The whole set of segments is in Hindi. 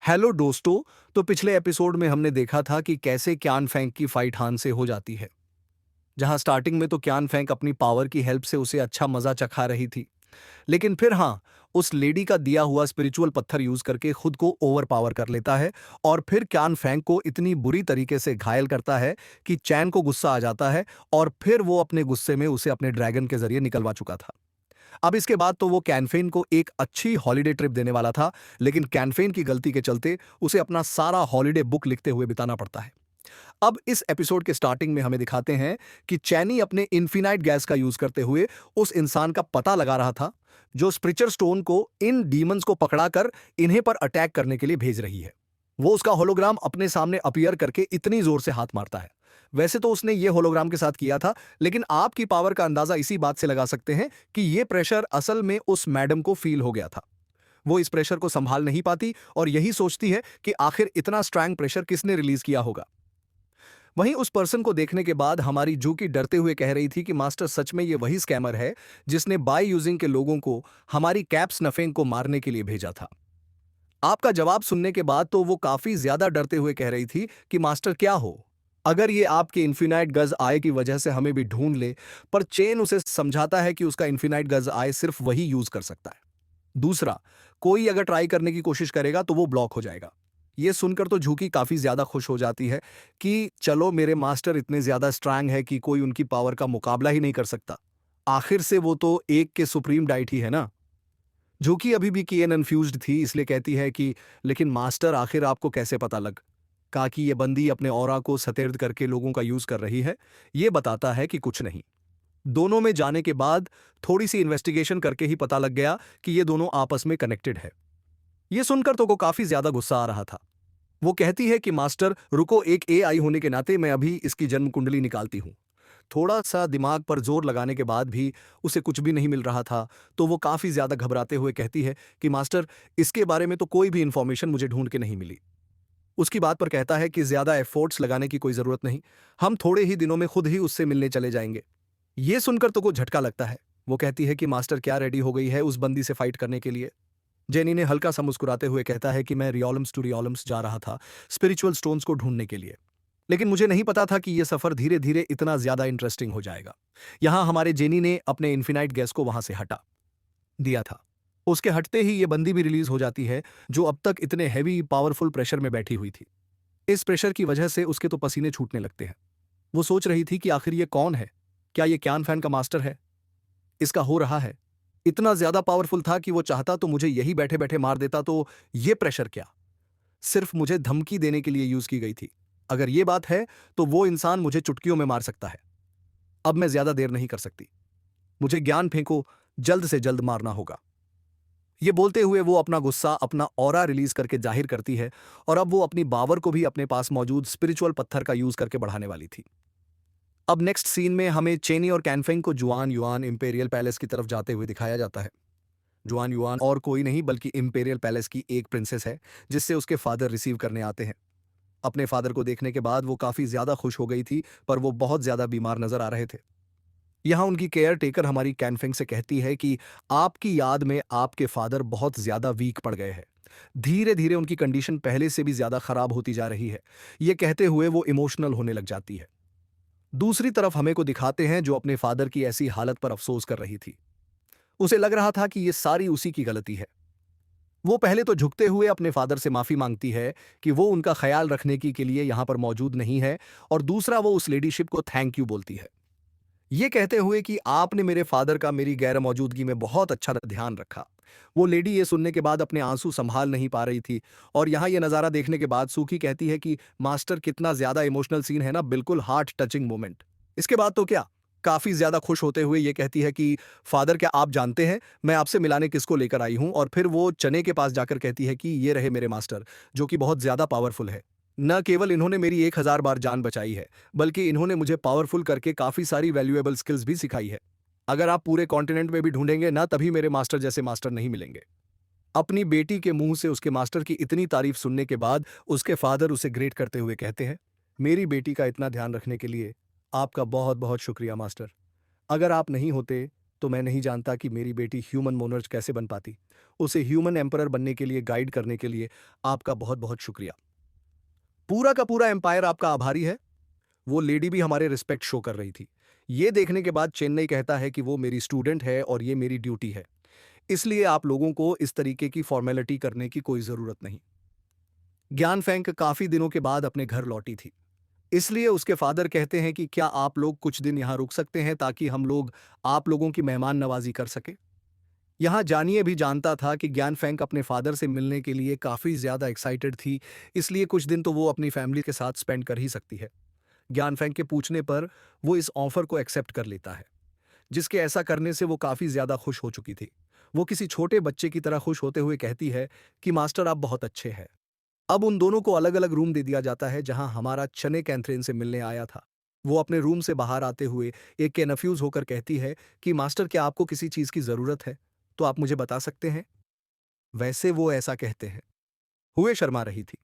हेलो दोस्तों। तो पिछले एपिसोड में हमने देखा था कि कैसे क्यान फेंग की फाइट हान से हो जाती है। जहां स्टार्टिंग में तो क्यान फेंग अपनी पावर की हेल्प से उसे अच्छा मजा चखा रही थी, लेकिन फिर उस लेडी का दिया हुआ स्पिरिचुअल पत्थर यूज करके खुद को ओवर पावर कर लेता है और फिर क्यान फेंग को इतनी बुरी तरीके से घायल करता है कि चैन को गुस्सा आ जाता है और फिर वो अपने गुस्से में उसे अपने ड्रैगन के जरिए निकलवा चुका था। अब इसके बाद तो वो कैनफेन को एक अच्छी हॉलिडे ट्रिप देने वाला था, लेकिन कैनफेन की गलती के चलते उसे अपना सारा हॉलिडे बुक लिखते हुए बिताना पड़ता है। अब इस एपिसोड के स्टार्टिंग में हमें दिखाते हैं कि चैनी अपने इन्फिनाइट गैस का यूज करते हुए उस इंसान का पता लगा रहा था जो स्प्रिचर स्टोन को इन डीमंस को पकड़ाकर इन्हें पर अटैक करने के लिए भेज रही है। वो उसका होलोग्राम अपने सामने अपीयर करके इतनी जोर से हाथ मारता है। वैसे तो उसने ये होलोग्राम के साथ किया था, लेकिन आपकी पावर का अंदाजा इसी बात से लगा सकते हैं कि ये प्रेशर असल में उस मैडम को फील हो गया था। वो इस प्रेशर को संभाल नहीं पाती और यही सोचती है कि आखिर इतना स्ट्रॉन्ग प्रेशर किसने रिलीज किया होगा। वहीं उस पर्सन को देखने के बाद हमारी जूकी डरते हुए कह रही थी कि मास्टर सच में ये वही स्कैमर है जिसने बाय यूजिंग के लोगों को हमारी कैप्स नफेंग को मारने के लिए भेजा था। आपका जवाब सुनने के बाद तो वो काफी ज्यादा डरते हुए कह रही थी कि मास्टर क्या हो, अगर ये आपके इन्फिनाइट गज आय की वजह से हमें भी ढूंढ ले। पर चेन उसे समझाता है कि उसका इन्फिनाइट गज आय सिर्फ वही यूज कर सकता है। दूसरा, कोई अगर ट्राई करने की कोशिश करेगा तो वो ब्लॉक हो जाएगा। ये सुनकर तो झुकी काफी ज्यादा खुश हो जाती है कि चलो मेरे मास्टर इतने ज्यादा स्ट्रांग है कि कोई उनकी पावर का मुकाबला ही नहीं कर सकता। आखिर से वो तो एक के सुप्रीम डाइट ही है ना। झुकी अभी भी की कन्फ्यूज्ड थी, इसलिए कहती है कि लेकिन मास्टर आखिर आपको कैसे पता लग कहा कि ये बंदी अपने ऑरा को सतेर्द करके लोगों का यूज कर रही है। ये बताता है कि कुछ नहीं। दोनों में जाने के बाद थोड़ी सी इन्वेस्टिगेशन करके ही पता लग गया कि ये दोनों आपस में कनेक्टेड है। ये सुनकर तो को काफी ज्यादा गुस्सा आ रहा था। वो कहती है कि मास्टर रुको, एक एआई होने के नाते मैं अभी इसकी जन्म कुंडली निकालती हूँ। थोड़ा सा दिमाग पर जोर लगाने के बाद भी उसे कुछ भी नहीं मिल रहा था, तो वो काफी ज्यादा घबराते हुए कहती है कि मास्टर इसके बारे में तो कोई भी इंफॉर्मेशन मुझे ढूंढ के नहीं मिली। उसकी बात पर कहता है कि ज्यादा एफर्ट्स लगाने की कोई जरूरत नहीं, हम थोड़े ही दिनों में खुद ही उससे मिलने चले जाएंगे। ये सुनकर तो को झटका लगता है। वो कहती है कि मास्टर क्या रेडी हो गई है उस बंदी से फाइट करने के लिए। जेनी ने हल्का सा मुस्कुराते हुए कहता है कि मैं रियोलम्स टू रियोलम्स जा रहा था स्पिरिचुअल स्टोन्स को ढूंढने के लिए, लेकिन मुझे नहीं पता था कि यह सफर धीरे धीरे इतना ज्यादा इंटरेस्टिंग हो जाएगा। यहां हमारे जेनी ने अपने इन्फिनाइट गैस को वहां से हटा दिया था। उसके हटते ही ये बंदी भी रिलीज हो जाती है जो अब तक इतने हैवी पावरफुल प्रेशर में बैठी हुई थी। इस प्रेशर की वजह से उसके तो पसीने छूटने लगते हैं। वो सोच रही थी कि आखिर ये कौन है, क्या ये क्यान फैन का मास्टर है। इसका हो रहा है इतना ज्यादा पावरफुल था कि वो चाहता तो मुझे यही बैठे बैठे मार देता, तो ये प्रेशर क्या सिर्फ मुझे धमकी देने के लिए यूज की गई थी। अगर ये बात है तो वो इंसान मुझे चुटकियों में मार सकता है। अब मैं ज्यादा देर नहीं कर सकती, मुझे ज्ञान फेंको, जल्द से जल्द मारना होगा। ये बोलते हुए वो अपना गुस्सा अपना ऑरा रिलीज करके जाहिर करती है और अब वो अपनी बावर को भी अपने पास मौजूद स्पिरिचुअल पत्थर का यूज करके बढ़ाने वाली थी। अब नेक्स्ट सीन में हमें चेनी और कैनफेंग को जुआन युआन इंपेरियल पैलेस की तरफ जाते हुए दिखाया जाता है। जुआन युआन और कोई नहीं बल्कि इंपेरियल पैलेस की एक प्रिंसेस है जिससे उसके फादर रिसीव करने आते हैं। अपने फादर को देखने के बाद वो काफी ज्यादा खुश हो गई थी, पर वो बहुत ज्यादा बीमार नजर आ रहे थे। यहाँ उनकी केयर टेकर हमारी कैनफेंग से कहती है कि आपकी याद में आपके फादर बहुत ज्यादा वीक पड़ गए हैं। धीरे धीरे उनकी कंडीशन पहले से भी ज्यादा खराब होती जा रही है। ये कहते हुए वो इमोशनल होने लग जाती है। दूसरी तरफ हमें को दिखाते हैं जो अपने फादर की ऐसी हालत पर अफसोस कर रही थी। उसे लग रहा था कि ये सारी उसी की गलती है। वो पहले तो झुकते हुए अपने फादर से माफी मांगती है कि वो उनका ख्याल रखने की के लिए यहां पर मौजूद नहीं है, और दूसरा वो उस लेडीशिप को थैंक यू बोलती है, ये कहते हुए कि आपने मेरे फादर का मेरी गैर मौजूदगी में बहुत अच्छा ध्यान रखा। वो लेडी ये सुनने के बाद अपने आंसू संभाल नहीं पा रही थी, और यहाँ ये नज़ारा देखने के बाद सूखी कहती है कि मास्टर कितना ज्यादा इमोशनल सीन है ना, बिल्कुल हार्ट टचिंग मोमेंट। इसके बाद तो क्या, काफी ज्यादा खुश होते हुए ये कहती है कि फादर क्या आप जानते हैं मैं आपसे मिलाने किसको लेकर आई हूं, और फिर वो चने के पास जाकर कहती है कि ये रहे मेरे मास्टर जो कि बहुत ज्यादा पावरफुल है। न केवल इन्होंने मेरी 1000 बार जान बचाई है, बल्कि इन्होंने मुझे पावरफुल करके काफी सारी वैल्यूएबल स्किल्स भी सिखाई है। अगर आप पूरे कॉन्टिनेंट में भी ढूंढेंगे ना, तभी मेरे मास्टर जैसे मास्टर नहीं मिलेंगे। अपनी बेटी के मुंह से उसके मास्टर की इतनी तारीफ सुनने के बाद उसके फादर उसे ग्रेट करते हुए कहते हैं, मेरी बेटी का इतना ध्यान रखने के लिए आपका बहुत बहुत शुक्रिया मास्टर। अगर आप नहीं होते तो मैं नहीं जानता कि मेरी बेटी ह्यूमन मोनर्च कैसे बन पाती। उसे ह्यूमन एम्परर बनने के लिए गाइड करने के लिए आपका बहुत बहुत शुक्रिया। पूरा का पूरा एम्पायर आपका आभारी है। वो लेडी भी हमारे रिस्पेक्ट शो कर रही थी। ये देखने के बाद चेन्नई कहता है कि वो मेरी स्टूडेंट है और ये मेरी ड्यूटी है, इसलिए आप लोगों को इस तरीके की फॉर्मेलिटी करने की कोई जरूरत नहीं। ज्ञान फैंक काफी दिनों के बाद अपने घर लौटी थी, इसलिए उसके फादर कहते हैं कि क्या आप लोग कुछ दिन यहाँ रुक सकते हैं ताकि हम लोग आप लोगों की मेहमान नवाजी कर सके। यहाँ जानिए भी जानता था कि ज्ञान फैंक अपने फादर से मिलने के लिए काफी ज्यादा एक्साइटेड थी, इसलिए कुछ दिन तो वो अपनी फैमिली के साथ स्पेंड कर ही सकती है। ज्ञान फैंक के पूछने पर वो इस ऑफर को एक्सेप्ट कर लेता है, जिसके ऐसा करने से वो काफी ज्यादा खुश हो चुकी थी। वो किसी छोटे बच्चे की तरह खुश होते हुए कहती है कि मास्टर आप बहुत अच्छे हैं। अब उन दोनों को अलग अलग रूम दे दिया जाता है जहां हमारा चने कैंथरीन से मिलने आया था। वो अपने रूम से बाहर आते हुए एक कन्फ्यूज होकर कहती है कि मास्टर क्या आपको किसी चीज की जरूरत है, तो आप मुझे बता सकते हैं। वैसे वो ऐसा कहते हैं हुए शर्मा रही थी।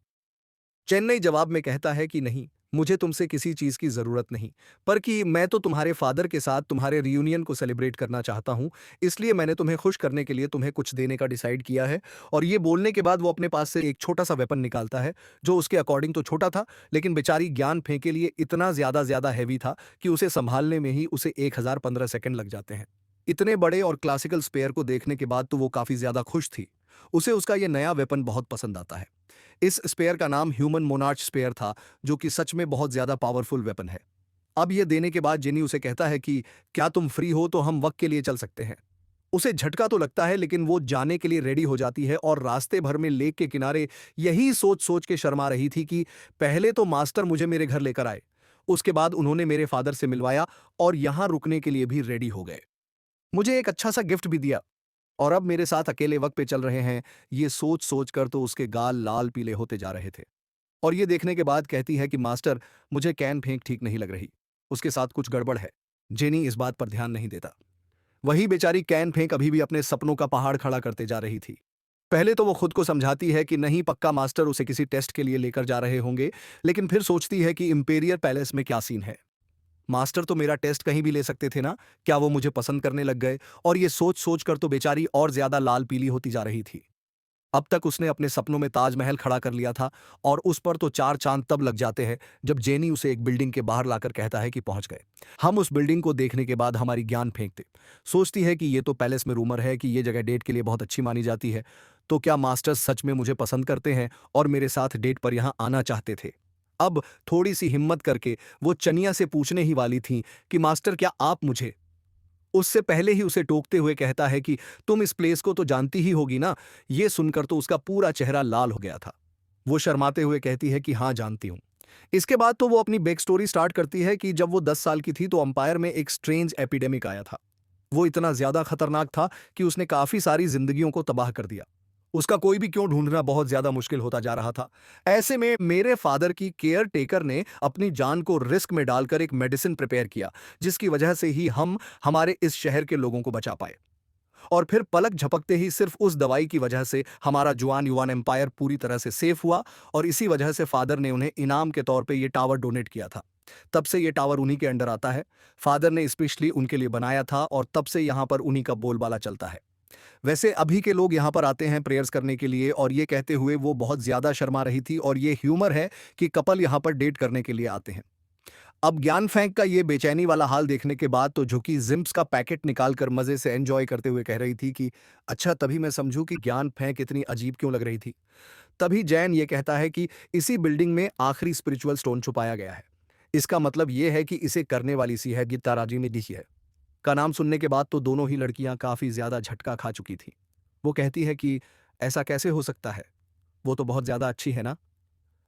चेन्नई जवाब में कहता है कि नहीं, मुझे तुमसे किसी चीज की जरूरत नहीं, पर कि मैं तो तुम्हारे फादर के साथ तुम्हारे रियूनियन को सेलिब्रेट करना चाहता हूं, इसलिए मैंने तुम्हें खुश करने के लिए तुम्हें कुछ देने का डिसाइड किया है। और ये बोलने के बाद वो अपने पास से एक छोटा सा वेपन निकालता है, जो उसके अकॉर्डिंग तो छोटा था, लेकिन बेचारी ज्ञान फेंक के लिए इतना ज्यादा हैवी था कि उसे संभालने में ही उसे 1015 सेकंड लग जाते हैं। इतने बड़े और क्लासिकल स्पेयर को देखने के बाद तो वो काफी ज्यादा खुश थी। उसे उसका ये नया वेपन बहुत पसंद आता है। इस स्पेयर का नाम ह्यूमन मोनार्च स्पेयर था, जो कि सच में बहुत ज्यादा पावरफुल वेपन है। अब ये देने के बाद जेनी उसे कहता है कि क्या तुम फ्री हो तो हम वक्त के लिए चल सकते हैं। उसे झटका तो लगता है, लेकिन वो जाने के लिए रेडी हो जाती है और रास्ते भर में लेक के किनारे यही सोच सोच के शर्मा रही थी कि पहले तो मास्टर मुझे मेरे घर लेकर आए, उसके बाद उन्होंने मेरे फादर से मिलवाया और यहां रुकने के लिए भी रेडी हो गए, मुझे एक अच्छा सा गिफ्ट भी दिया, और अब मेरे साथ अकेले वक्त पे चल रहे हैं। ये सोच सोच कर तो उसके गाल लाल पीले होते जा रहे थे। और ये देखने के बाद कहती है कि मास्टर मुझे कैन फेंक ठीक नहीं लग रही, उसके साथ कुछ गड़बड़ है। जेनी इस बात पर ध्यान नहीं देता। वही बेचारी कैन फेंक अभी भी अपने सपनों का पहाड़ खड़ा करते जा रही थी। पहले तो वो खुद को समझाती है कि नहीं, पक्का मास्टर उसे किसी टेस्ट के लिए लेकर जा रहे होंगे, लेकिन फिर सोचती है कि इंपेरियर पैलेस में क्या सीन है। मास्टर तो मेरा टेस्ट कहीं भी ले सकते थे ना, क्या वो मुझे पसंद करने लग गए। और ये सोच सोच कर तो बेचारी और ज्यादा लाल पीली होती जा रही थी। अब तक उसने अपने सपनों में ताजमहल खड़ा कर लिया था, और उस पर तो चार चांद तब लग जाते हैं जब जेनी उसे एक बिल्डिंग के बाहर लाकर कहता है कि पहुंच गए। हम उस बिल्डिंग को देखने के बाद हमारी ज्ञान फेंकते सोचती है कि ये तो पैलेस में रूमर है कि ये जगह डेट के लिए बहुत अच्छी मानी जाती है, तो क्या मास्टर सच में मुझे पसंद करते हैं और मेरे साथ डेट पर यहाँ आना चाहते थे। अब थोड़ी सी हिम्मत करके वो चनिया से पूछने ही वाली थी कि मास्टर क्या आप मुझे, उससे पहले ही उसे टोकते हुए कहता है कि तुम इस प्लेस को तो जानती ही होगी ना। ये सुनकर तो उसका पूरा चेहरा लाल हो गया था। वो शर्माते हुए कहती है कि हाँ जानती हूँ। इसके बाद तो वो अपनी बैक स्टोरी स्टार्ट करती है कि जब वो 10 साल की थी तो अंपायर में एक स्ट्रेंज एपिडेमिक आया था। वो इतना ज्यादा खतरनाक था कि उसने काफी सारी जिंदगियों को तबाह कर दिया। उसका कोई भी क्यों ढूंढना बहुत ज्यादा मुश्किल होता जा रहा था। ऐसे में मेरे फादर की केयर टेकर ने अपनी जान को रिस्क में डालकर एक मेडिसिन प्रिपेयर किया, जिसकी वजह से ही हम हमारे इस शहर के लोगों को बचा पाए। और फिर पलक झपकते ही सिर्फ उस दवाई की वजह से हमारा जुआन युवान एम्पायर पूरी तरह से सेफ हुआ, और इसी वजह से फादर ने उन्हें इनाम के तौर पे ये टावर डोनेट किया था। तब से ये टावर उन्हीं के अंडर आता है। फादर ने स्पेशली उनके लिए बनाया था और तब से यहाँ पर उन्हीं का बोलबाला चलता है। वैसे अभी के लोग यहाँ पर आते हैं प्रेयर्स करने के लिए, और ये कहते हुए वो बहुत ज्यादा शर्मा रही थी, और ये ह्यूमर है कि कपल यहाँ पर डेट करने के लिए आते हैं। अब ज्ञान फैंक का ये बेचैनी वाला हाल देखने के बाद तो झुकी जिम्स का पैकेट निकालकर मजे से एंजॉय करते हुए कह रही थी कि अच्छा, तभी मैं समझूं कि ज्ञान फैंक इतनी अजीब क्यों लग रही थी। तभी जैन ये कहता है कि इसी बिल्डिंग में आखिरी स्पिरिचुअल स्टोन छुपाया गया है। इसका मतलब ये है कि इसे करने वाली सी है गीताराजी में लिखी है। का नाम सुनने के बाद तो दोनों ही लड़कियां काफी ज्यादा झटका खा चुकी थी। वो कहती है कि ऐसा कैसे हो सकता है, वो तो बहुत ज्यादा अच्छी है ना।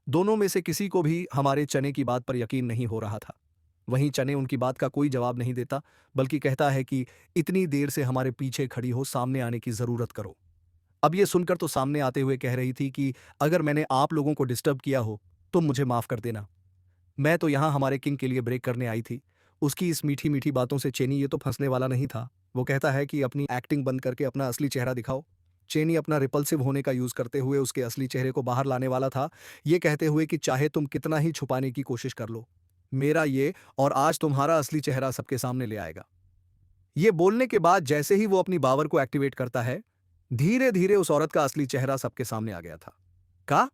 दोनों में से किसी को भी हमारे चने की बात पर यकीन नहीं हो रहा था। वहीं चने उनकी बात का कोई जवाब नहीं देता, बल्कि कहता है कि इतनी देर से हमारे पीछे खड़ी हो, सामने आने की जरूरत करो। अब ये सुनकर तो सामने आते हुए कह रही थी कि अगर मैंने आप लोगों को डिस्टर्ब किया हो तो मुझे माफ कर देना। मैं तो यहाँ हमारे किंग के लिए ब्रेक करने आई थी। उसकी इस मीठी मीठी बातों से चेनी ये तो फंसने वाला नहीं था। वो कहता है कि अपनी एक्टिंग बंद करके अपना असली चेहरा दिखाओ। चेनी अपना रिपल्सिव होने का यूज करते हुए उसके असली चेहरे को बाहर लाने वाला था, ये कहते हुए कि चाहे तुम कितना ही छुपाने की कोशिश कर लो, मेरा ये और आज तुम्हारा असली चेहरा सबके सामने ले आएगा। ये बोलने के बाद जैसे ही वो अपनी पावर को एक्टिवेट करता है, धीरे धीरे उस औरत का असली चेहरा सबके सामने आ गया था। का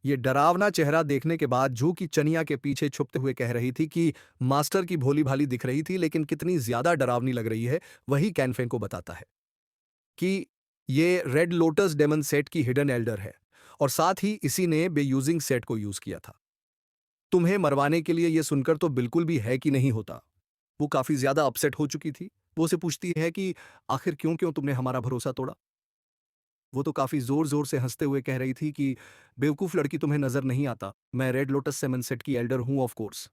ये डरावना चेहरा देखने के बाद जू की चनिया के पीछे छुपते हुए कह रही थी कि मास्टर की भोली भाली दिख रही थी, लेकिन कितनी ज्यादा डरावनी लग रही है वही कैनफेंग को बताता है कि ये रेड लोटस डेमन सेट की हिडन एल्डर है, और साथ ही इसी ने बेयूजिंग सेट को यूज किया था। तुम्हें मरवाने के लिए ये सुनकर तो बिल्कुल भी है कि नहीं होता। वो काफी ज्यादा अपसेट हो चुकी थी। वो उसे पूछती है कि आखिर क्यों क्यों तुमने हमारा भरोसा तोड़ा। वो तो काफी जोर जोर से हंसते हुए कह रही थी कि बेवकूफ लड़की, तुम्हें नजर नहीं आता, मैं रेड लोटस सेवन सेट की एल्डर हूं ऑफ कोर्स।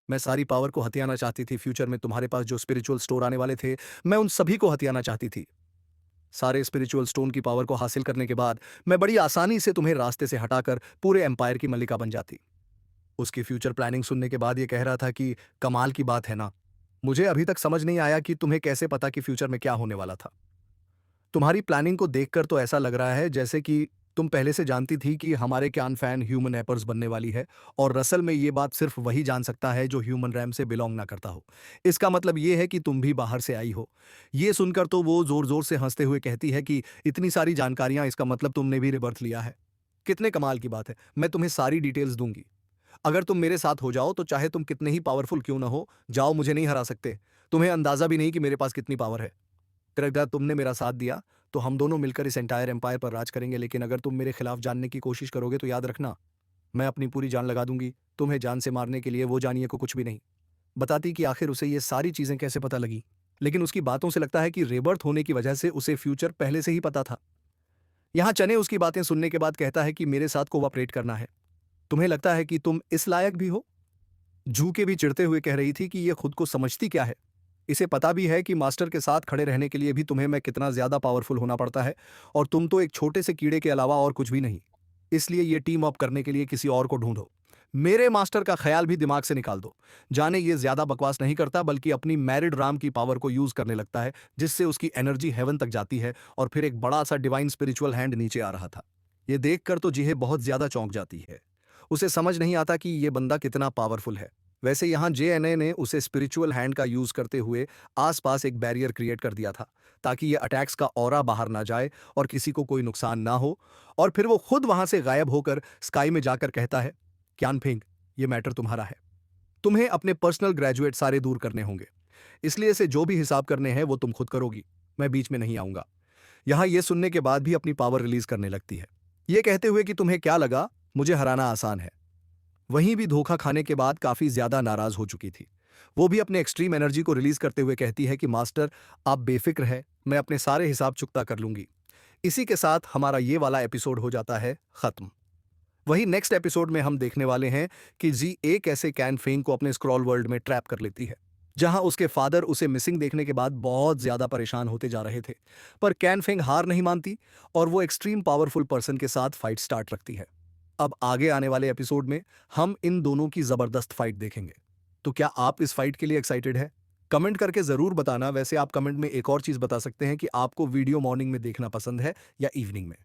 मैं सारी पावर को हथियाना चाहती थी। फ्यूचर में तुम्हारे पास जो स्पिरिचुअल स्टोर आने वाले थे, मैं उन सभी को हथियाना चाहती थी। सारे स्पिरिचुअल स्टोन की पावर को हासिल करने के बाद मैं बड़ी आसानी से तुम्हें रास्ते से हटाकर पूरे एम्पायर की मल्लिका बन जाती। उसकी फ्यूचर प्लानिंग सुनने के बाद ये कह रहा था कि कमाल की बात है ना, मुझे अभी तक समझ नहीं आया कि तुम्हें कैसे पता कि फ्यूचर में क्या होने वाला था। तुम्हारी प्लानिंग को देखकर तो ऐसा लग रहा है जैसे कि तुम पहले से जानती थी कि हमारे क्यान फैन ह्यूमन एपर्स बनने वाली है, और असल में ये बात सिर्फ वही जान सकता है जो ह्यूमन रैम से बिलोंग ना करता हो। इसका मतलब ये है कि तुम भी बाहर से आई हो। ये सुनकर तो वो जोर जोर से हंसते हुए कहती है कि इतनी सारी जानकारियां, इसका मतलब तुमने भी रिबर्थ लिया है। कितने कमाल की बात है, मैं तुम्हें सारी डिटेल्स दूंगी। अगर तुम मेरे साथ हो जाओ तो चाहे तुम कितने ही पावरफुल क्यों ना हो जाओ, मुझे नहीं हरा सकते। तुम्हें अंदाजा भी नहीं कि मेरे पास कितनी पावर है। फिर अगर तुमने मेरा साथ दिया तो हम दोनों मिलकर इस एंटायर एम्पायर पर राज करेंगे, लेकिन अगर तुम मेरे खिलाफ जानने की कोशिश करोगे तो याद रखना, मैं अपनी पूरी जान लगा दूंगी तुम्हें जान से मारने के लिए। वो जानिए को कुछ भी नहीं बताती कि आखिर उसे ये सारी चीजें कैसे पता लगी, लेकिन उसकी बातों से लगता है कि रेबर्थ होने की वजह से उसे फ्यूचर पहले से ही पता था। यहां चने उसकी बातें सुनने के बाद कहता है कि मेरे साथ कोऑपरेट करना है। तुम्हें लगता है कि तुम इस लायक भी हो। जू के भी चिढ़ते हुए कह रही थी कि ये खुद को समझती क्या है। इसे पता भी है कि मास्टर के साथ खड़े रहने के लिए भी तुम्हें मैं कितना ज्यादा पावरफुल होना पड़ता है, और तुम तो एक छोटे से कीड़े के अलावा और कुछ भी नहीं। इसलिए ये टीम अप करने के लिए किसी और को ढूंढो। मेरे मास्टर का ख्याल भी दिमाग से निकाल दो। जाने ये ज्यादा बकवास नहीं करता, बल्कि अपनी मैरिड राम की पावर को यूज करने लगता है, जिससे उसकी एनर्जी हेवन तक जाती है, और फिर एक बड़ा सा डिवाइन स्पिरिचुअल हैंड नीचे आ रहा था। ये देखकर तो जीहे बहुत ज्यादा चौंक जाती है। उसे समझ नहीं आता कि ये बंदा कितना पावरफुल है। वैसे यहाँ जेएनए ने उसे स्पिरिचुअल हैंड का यूज करते हुए आसपास एक बैरियर क्रिएट कर दिया था, ताकि ये अटैक्स का ऑरा बाहर ना जाए और किसी को कोई नुकसान ना हो। और फिर वो खुद वहां से गायब होकर स्काई में जाकर कहता है, क्यानफिंग, ये मैटर तुम्हारा है। तुम्हें अपने पर्सनल ग्रेजुएट सारे दूर करने होंगे, इसलिए इसे जो भी हिसाब करने हैं वो तुम खुद करोगी, मैं बीच में नहीं आऊंगा। यहाँ ये सुनने के बाद भी अपनी पावर रिलीज करने लगती है, ये कहते हुए कि तुम्हें क्या लगा मुझे हराना आसान है। वहीं भी धोखा खाने के बाद काफी ज्यादा नाराज हो चुकी थी। वो भी अपने एक्सट्रीम एनर्जी को रिलीज करते हुए कहती है कि मास्टर, आप बेफिक्र है, मैं अपने सारे हिसाब चुकता कर लूंगी। इसी के साथ हमारा ये वाला एपिसोड हो जाता है खत्म। वही नेक्स्ट एपिसोड में हम देखने वाले हैं कि जी ए कैसे कैन फेंग को अपने स्क्रॉल वर्ल्ड में ट्रैप कर लेती है, जहां उसके फादर उसे मिसिंग देखने के बाद बहुत ज्यादा परेशान होते जा रहे थे। पर कैन फेंग हार नहीं मानती, और वो एक्सट्रीम पावरफुल पर्सन के साथ फाइट स्टार्ट रखती है। अब आगे आने वाले एपिसोड में हम इन दोनों की जबरदस्त फाइट देखेंगे। तो क्या आप इस फाइट के लिए एक्साइटेड है? कमेंट करके जरूर बताना। वैसे आप कमेंट में एक और चीज बता सकते हैं कि आपको वीडियो मॉर्निंग में देखना पसंद है या इवनिंग में।